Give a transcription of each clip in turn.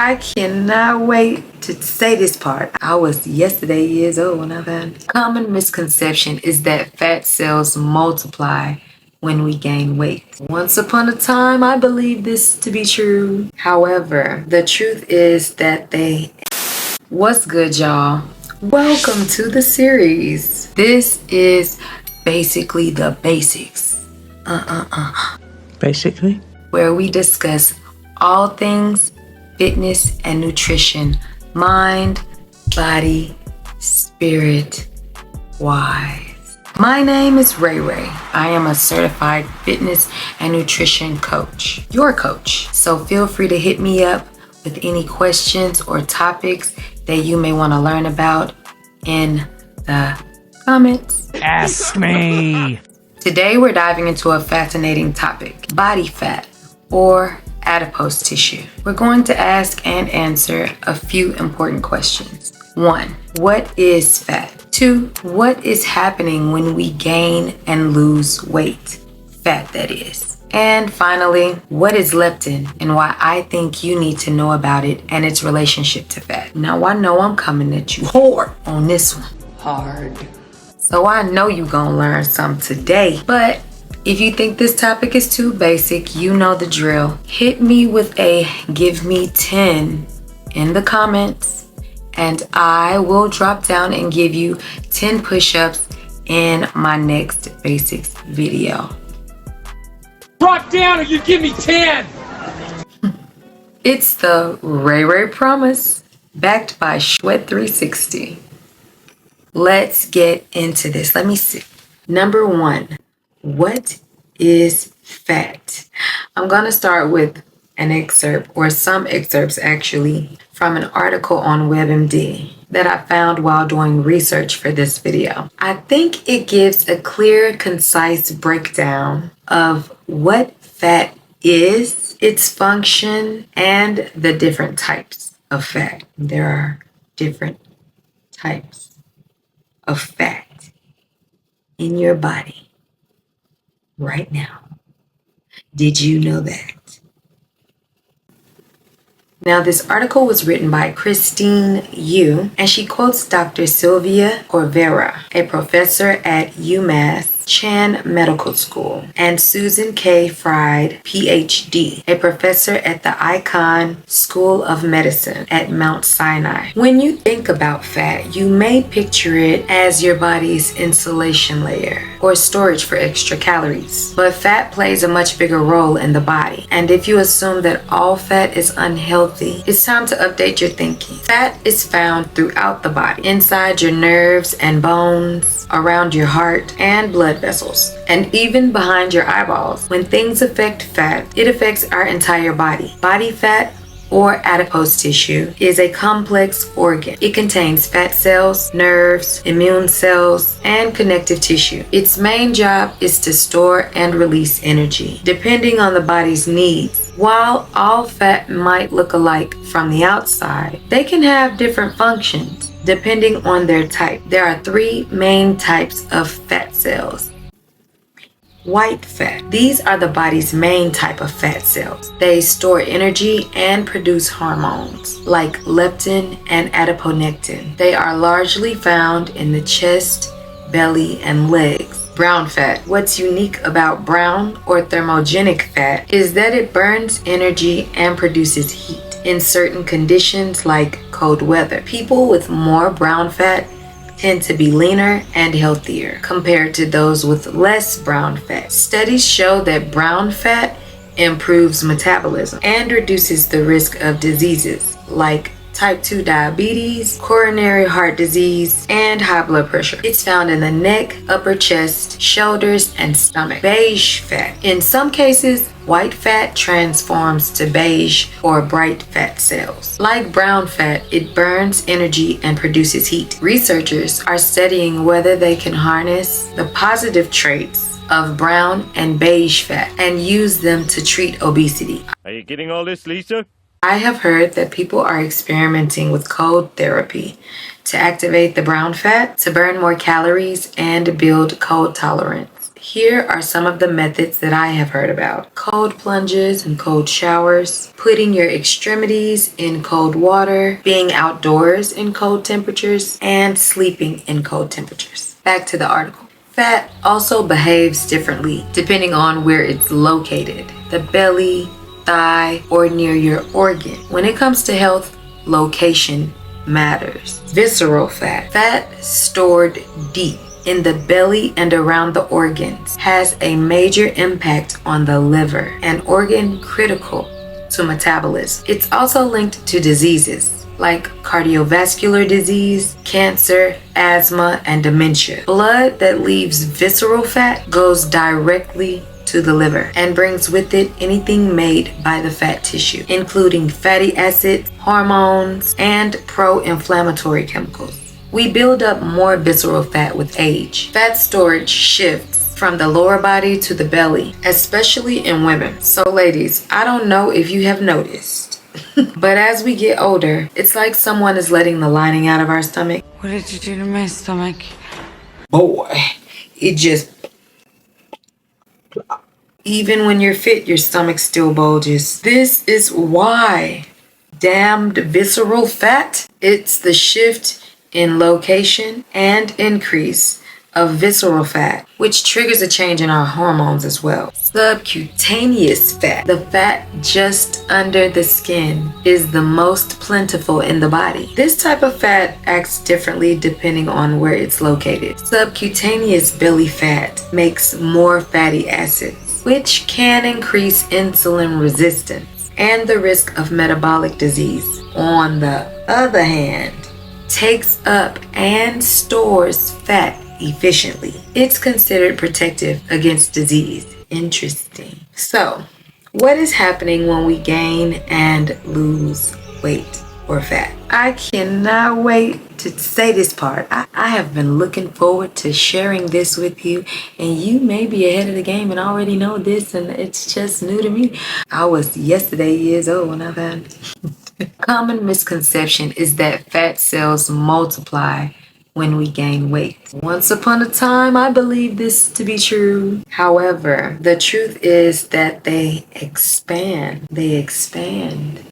I cannot wait to say this part. I was yesterday years old when I found it. Common misconception is that fat cells multiply when we gain weight. Once upon a time, I believed this to be true. However, the truth is that they... What's good, y'all? Welcome to the series. This is basically the basics. Basically? Where we discuss all things fitness and nutrition, mind, body, spirit, wise. My name is Ray Ray. I am a certified fitness and nutrition coach, your coach. So feel free to hit me up with any questions or topics that you may want to learn about in the comments. Ask me! Today we're diving into a fascinating topic, body fat or adipose tissue. We're going to ask and answer a few important questions. 1. What is fat? 2. What is happening when we gain and lose weight? Fat, that is. And finally, what is leptin and why I think you need to know about it and its relationship to fat. Now I know I'm coming at you hard on this one. Hard. So I know you gonna learn some today, but if you think this topic is too basic, you know the drill. Hit me with a give me 10 in the comments, and I will drop down and give you 10 push-ups in my next basics video. Drop down or you give me 10! It's the Ray Ray Promise, backed by Sweat 360. Let's get into this. Let me see. Number 1. What is fat? I'm going to start with an excerpt, or some excerpts actually, from an article on WebMD that I found while doing research for this video. I think it gives a clear, concise breakdown of what fat is, its function, and the different types of fat. There are different types of fat in your body right now. Did you know that? Now, this article was written by Christine Yu, and she quotes Dr. Sylvia Corvera, a professor at UMass Chan Medical School, and Susan K. Fried, PhD, a professor at the Icahn School of Medicine at Mount Sinai. When you think about fat, you may picture it as your body's insulation layer or storage for extra calories. But fat plays a much bigger role in the body. And if you assume that all fat is unhealthy, it's time to update your thinking. Fat is found throughout the body, inside your nerves and bones, around your heart and blood vessels, and even behind your eyeballs. When things affect fat, it affects our entire body. Body fat, or adipose tissue, is a complex organ. It contains fat cells, nerves, immune cells, and connective tissue. Its main job is to store and release energy, depending on the body's needs. While all fat might look alike from the outside, they can have different functions depending on their type. There are 3 main types of fat cells. White fat. These are the body's main type of fat cells. They store energy and produce hormones like leptin and adiponectin. They are largely found in the chest, belly, and legs. Brown fat. What's unique about brown or thermogenic fat is that it burns energy and produces heat. In certain conditions like cold weather, people with more brown fat tend to be leaner and healthier compared to those with less brown fat. Studies show that brown fat improves metabolism and reduces the risk of diseases like type 2 diabetes, coronary heart disease, and high blood pressure. It's found in the neck, upper chest, shoulders, and stomach. Beige fat. In some cases, white fat transforms to beige or bright fat cells. Like brown fat, it burns energy and produces heat. Researchers are studying whether they can harness the positive traits of brown and beige fat and use them to treat obesity. Are you getting all this, Lisa? I have heard that people are experimenting with cold therapy to activate the brown fat to burn more calories and build cold tolerance. Here are some of the methods that I have heard about. Cold plunges and cold showers, putting your extremities in cold water, being outdoors in cold temperatures, and sleeping in cold temperatures. Back to the article. Fat also behaves differently depending on where it's located. The belly, thigh, or near your organ. When it comes to health, location matters. Visceral fat, fat stored deep in the belly and around the organs, has a major impact on the liver, an organ critical to metabolism. It's also linked to diseases like cardiovascular disease, cancer, asthma, and dementia. Blood that leaves visceral fat goes directly to the liver and brings with it anything made by the fat tissue, including fatty acids, hormones, and pro-inflammatory chemicals. We build up more visceral fat with age. Fat storage shifts from the lower body to the belly, especially in women. So ladies, I don't know if you have noticed, but as we get older, it's like someone is letting the lining out of our stomach. What did you do to my stomach? Boy, it just... Even when you're fit, your stomach still bulges. This is why. Damned visceral fat. It's the shift in location and increase of visceral fat, which triggers a change in our hormones as well. Subcutaneous fat, the fat just under the skin, is the most plentiful in the body. This type of fat acts differently depending on where it's located. Subcutaneous belly fat makes more fatty acids, which can increase insulin resistance and the risk of metabolic disease. On the other hand, takes up and stores fat efficiently. It's considered protective against disease. Interesting. So, what is happening when we gain and lose weight or fat? I cannot wait to say this part. I have been looking forward to sharing this with you, and you may be ahead of the game and already know this, and it's just new to me. I was yesterday years old when I found it. Common misconception is that fat cells multiply when we gain weight. Once upon a time, I believed this to be true. However, the truth is that they expand. They expand.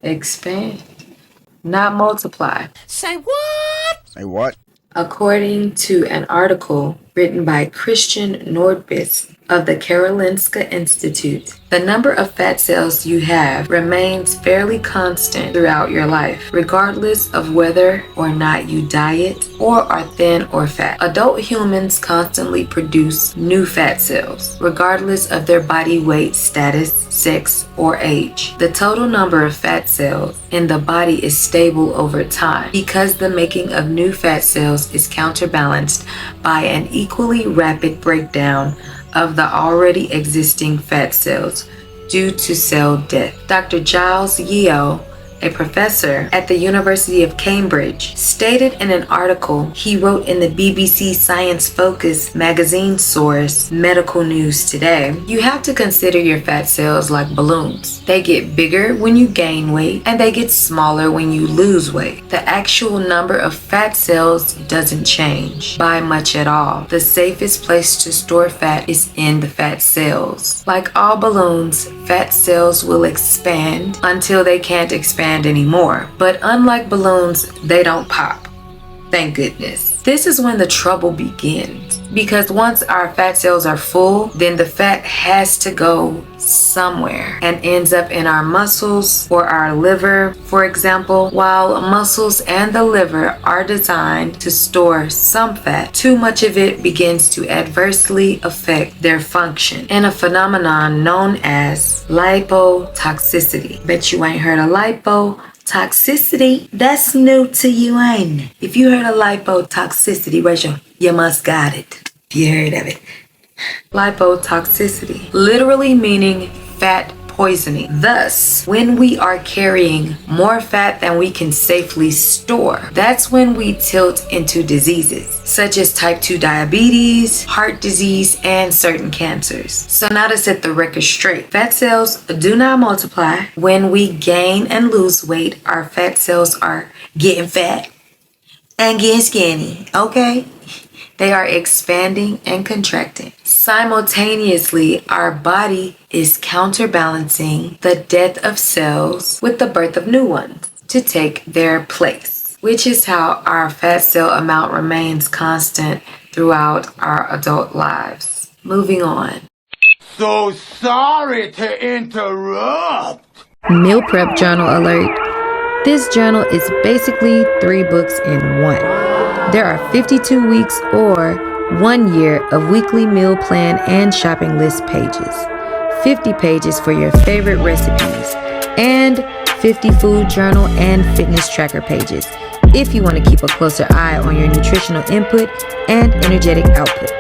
Not multiply. Say what? Say what? According to an article written by Christian Nordquist of the Karolinska Institute, the number of fat cells you have remains fairly constant throughout your life, regardless of whether or not you diet or are thin or fat. Adult humans constantly produce new fat cells, regardless of their body weight status, sex, or age. The total number of fat cells in the body is stable over time because the making of new fat cells is counterbalanced by an equally rapid breakdown of the already existing fat cells due to cell death. Dr. Giles Yeo, a professor at the University of Cambridge, stated in an article he wrote in the BBC Science Focus magazine source Medical News Today, you have to consider your fat cells like balloons. They get bigger when you gain weight and they get smaller when you lose weight. The actual number of fat cells doesn't change by much at all. The safest place to store fat is in the fat cells. Like all balloons, fat cells will expand until they can't expand anymore. But unlike balloons, they don't pop. Thank goodness. This is when the trouble begins. Because once our fat cells are full, then the fat has to go somewhere and ends up in our muscles or our liver, for example. While muscles and the liver are designed to store some fat, too much of it begins to adversely affect their function in a phenomenon known as lipotoxicity. Bet you ain't heard of lipotoxicity. That's new to you, ain't it? If you heard of lipotoxicity, Rachel, you must got it. If you heard of it. Lipotoxicity, literally meaning fat poisoning. Thus, when we are carrying more fat than we can safely store, that's when we tilt into diseases such as type 2 diabetes, heart disease, and certain cancers. So now to set the record straight, fat cells do not multiply. When we gain and lose weight, our fat cells are getting fat and getting skinny, okay? They are expanding and contracting. Simultaneously, our body is counterbalancing the death of cells with the birth of new ones to take their place, which is how our fat cell amount remains constant throughout our adult lives. Moving on. So sorry to interrupt. Meal Prep Journal Alert. This journal is basically 3 books in one. There are 52 weeks or 1 year of weekly meal plan and shopping list pages, 50 pages for your favorite recipes, and 50 food journal and fitness tracker pages if you want to keep a closer eye on your nutritional input and energetic output.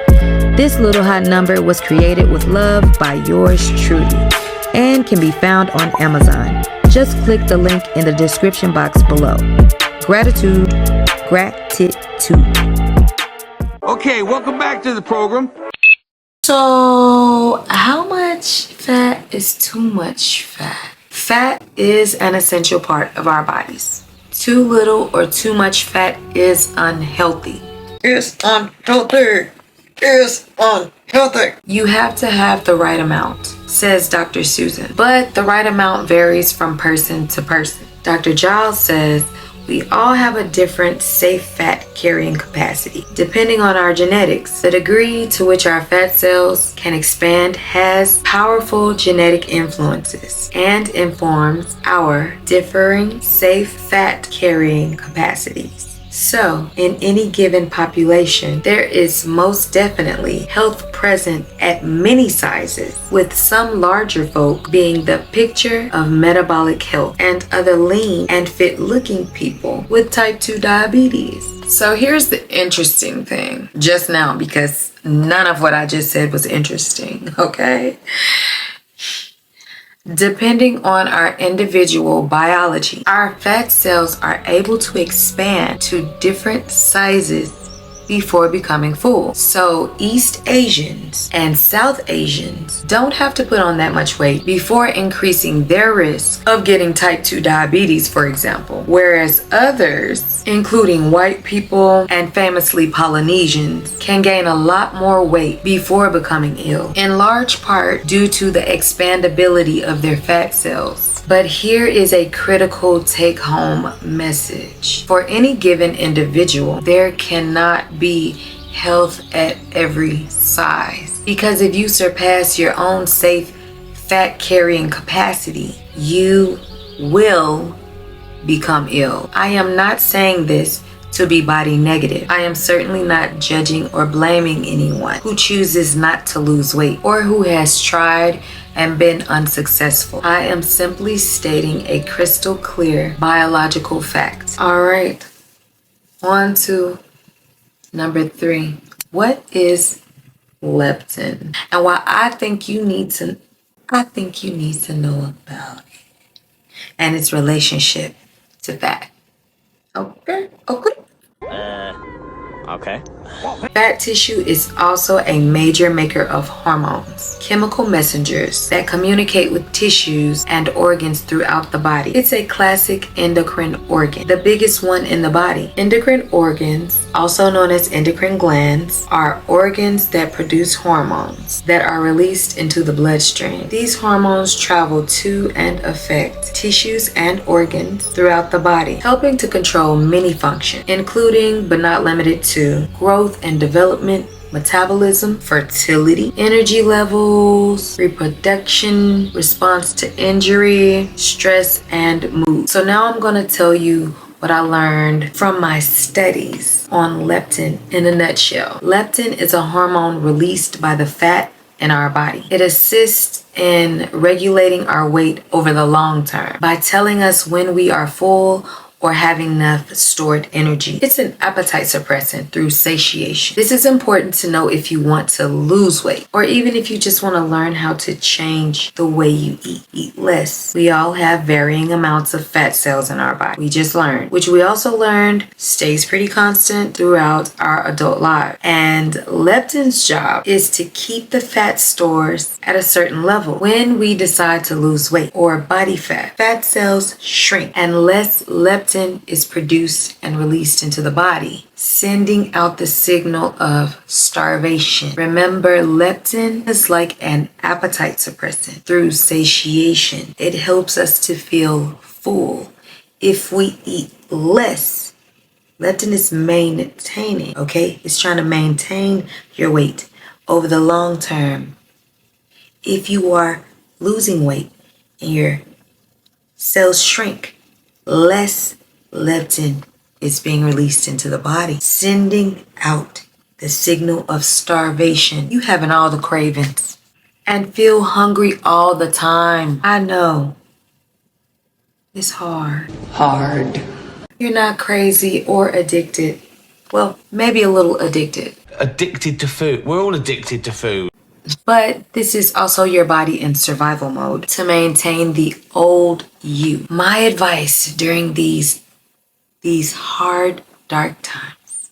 This little hot number was created with love by yours truly and can be found on Amazon. Just click the link in the description box below. Gratitude. Okay, welcome back to the program. So, how much fat is too much fat? Fat is an essential part of our bodies. Too little or too much fat is unhealthy. It's unhealthy. It's unhealthy. You have to have the right amount, says Dr. Susan. But the right amount varies from person to person. Dr. Giles says we all have a different safe fat carrying capacity. Depending on our genetics, the degree to which our fat cells can expand has powerful genetic influences and informs our differing safe fat carrying capacities. So, in any given population, there is most definitely health present at many sizes, with some larger folk being the picture of metabolic health and other lean and fit looking people with type 2 diabetes. So here's the interesting thing just now, because none of what I just said was interesting, okay? Depending on our individual biology, our fat cells are able to expand to different sizes before becoming full. So East Asians and South Asians don't have to put on that much weight before increasing their risk of getting type 2 diabetes, for example. Whereas others, including white people and famously Polynesians, can gain a lot more weight before becoming ill, in large part due to the expandability of their fat cells. But here is a critical take-home message. For any given individual, there cannot be health at every size. Because if you surpass your own safe fat-carrying capacity, you will become ill. I am not saying this to be body negative. I am certainly not judging or blaming anyone who chooses not to lose weight or who has tried and been unsuccessful. I am simply stating a crystal clear biological fact. All right, on to number 3. What is leptin? And why I think you need to know about it and its relationship to fat. Okay. Okay. Fat tissue is also a major maker of hormones, chemical messengers that communicate with tissues and organs throughout the body. It's a classic endocrine organ, the biggest one in the body. Endocrine organs, also known as endocrine glands, are organs that produce hormones that are released into the bloodstream. These hormones travel to and affect tissues and organs throughout the body, helping to control many functions, including but not limited to growth and development, metabolism, fertility, energy levels, reproduction, response to injury, stress, and mood. So now I'm going to tell you what I learned from my studies on leptin in a nutshell. Leptin is a hormone released by the fat in our body. It assists in regulating our weight over the long term by telling us when we are full or having enough stored energy. It's an appetite suppressant through satiation. This is important to know if you want to lose weight, or even if you just want to learn how to change the way you eat. Eat less. We all have varying amounts of fat cells in our body. We just learned, which we also learned stays pretty constant throughout our adult life. And leptin's job is to keep the fat stores at a certain level. When we decide to lose weight or body fat, fat cells shrink and less leptin leptin is produced and released into the body, sending out the signal of starvation. Remember, leptin is like an appetite suppressant through satiation. It helps us to feel full. If we eat less, leptin is maintaining, okay? It's trying to maintain your weight over the long term. If you are losing weight and your cells shrink, less leptin is being released into the body, sending out the signal of starvation. You having all the cravings and feel hungry all the time. I know. It's hard. You're not crazy or addicted. Well, maybe a little addicted. Addicted to food. We're all addicted to food. But this is also your body in survival mode to maintain the old you. My advice during these hard, dark times,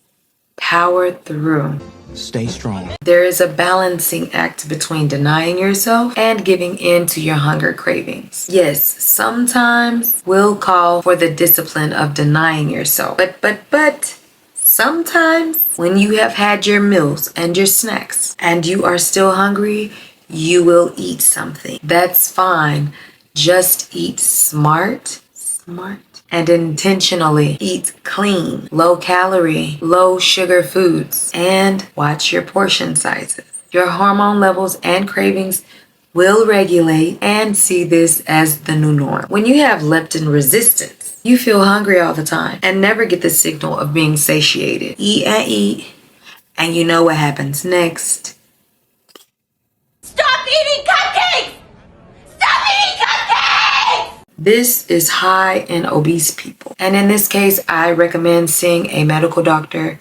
power through. Stay strong. There is a balancing act between denying yourself and giving in to your hunger cravings. Yes, sometimes we'll call for the discipline of denying yourself. But sometimes when you have had your meals and your snacks and you are still hungry, you will eat something. That's fine. Just eat smart, and intentionally eat clean, low calorie, low sugar foods, and watch your portion sizes. Your hormone levels and cravings will regulate, and see this as the new norm. When you have leptin resistance, you feel hungry all the time and never get the signal of being satiated. Eat, and you know what happens next. Stop eating cupcakes! Stop eating cupcakes! This is high in obese people. And in this case, I recommend seeing a medical doctor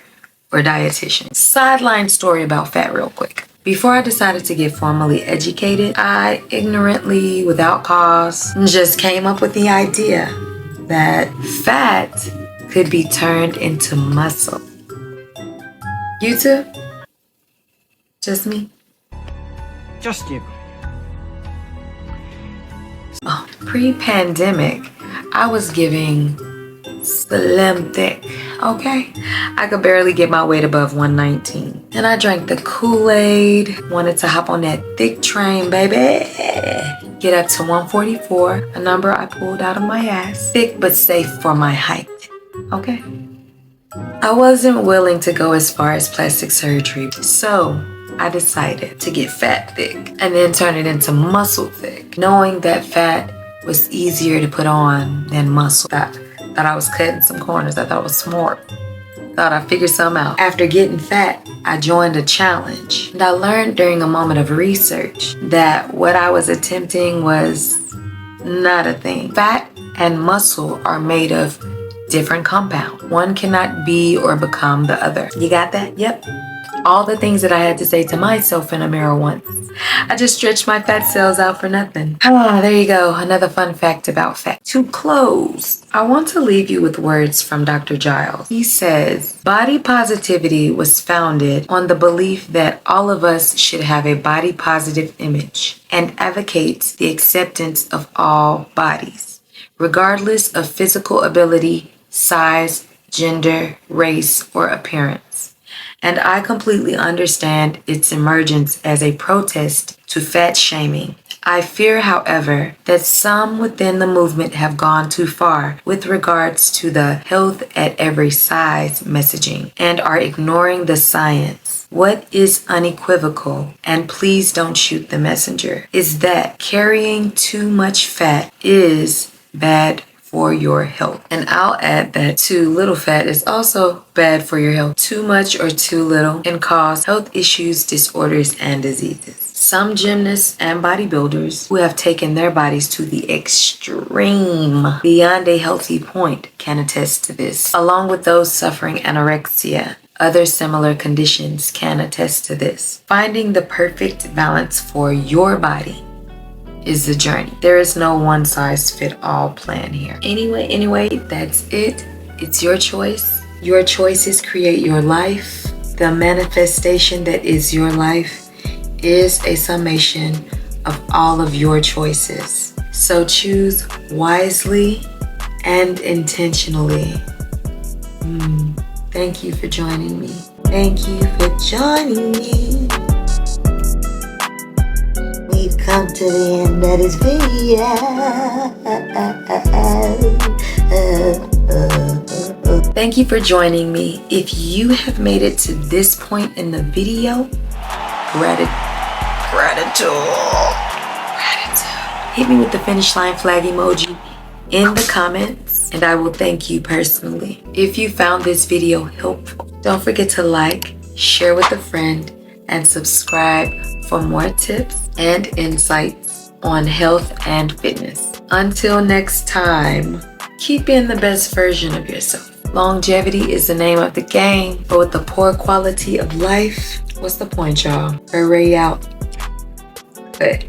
or dietitian. Sideline story about fat real quick. Before I decided to get formally educated, I ignorantly, without cause, just came up with the idea that fat could be turned into muscle. You too? Just me? Just you. Oh, pre-pandemic, I was giving slim thick, okay? I could barely get my weight above 119. And I drank the Kool-Aid, wanted to hop on that thick train, baby. Get up to 144, a number I pulled out of my ass. Thick but safe for my height, okay? I wasn't willing to go as far as plastic surgery, so I decided to get fat thick and then turn it into muscle thick, knowing that fat was easier to put on than muscle. Thought I was cutting some corners. I thought I was smart. Thought I figured something out. After getting fat, I joined a challenge. And I learned during a moment of research that what I was attempting was not a thing. Fat and muscle are made of different compounds. One cannot be or become the other. You got that? Yep. All the things that I had to say to myself in a mirror once. I just stretched my fat cells out for nothing. There you go. Another fun fact about fat. To close, I want to leave you with words from Dr. Giles. He says, body positivity was founded on the belief that all of us should have a body positive image and advocates the acceptance of all bodies, regardless of physical ability, size, gender, race, or appearance. And I completely understand its emergence as a protest to fat shaming. I fear, however, that some within the movement have gone too far with regards to the health at every size messaging and are ignoring the science. What is unequivocal, and please don't shoot the messenger, is that carrying too much fat is bad for your health. And I'll add that too little fat is also bad for your health. Too much or too little can cause health issues, disorders, and diseases. Some gymnasts and bodybuilders who have taken their bodies to the extreme beyond a healthy point can attest to this. Along with those suffering anorexia, other similar conditions can attest to this. Finding the perfect balance for your body is the journey. There is no one size fit all plan here. Anyway, that's it. It's your choice. Your choices create your life. The manifestation that is your life is a summation of all of your choices. So choose wisely and intentionally. Thank you for joining me. Thank you for joining me. We've come to the end of this video. Thank you for joining me. If you have made it to this point in the video, gratitude. Hit me with the finish line flag emoji in the comments, and I will thank you personally. If you found this video helpful, don't forget to like, share with a friend, and subscribe for more tips and insights on health and fitness. Until next time, keep being the best version of yourself. Longevity is the name of the game, but with the poor quality of life, what's the point, y'all? Hurry out. Good.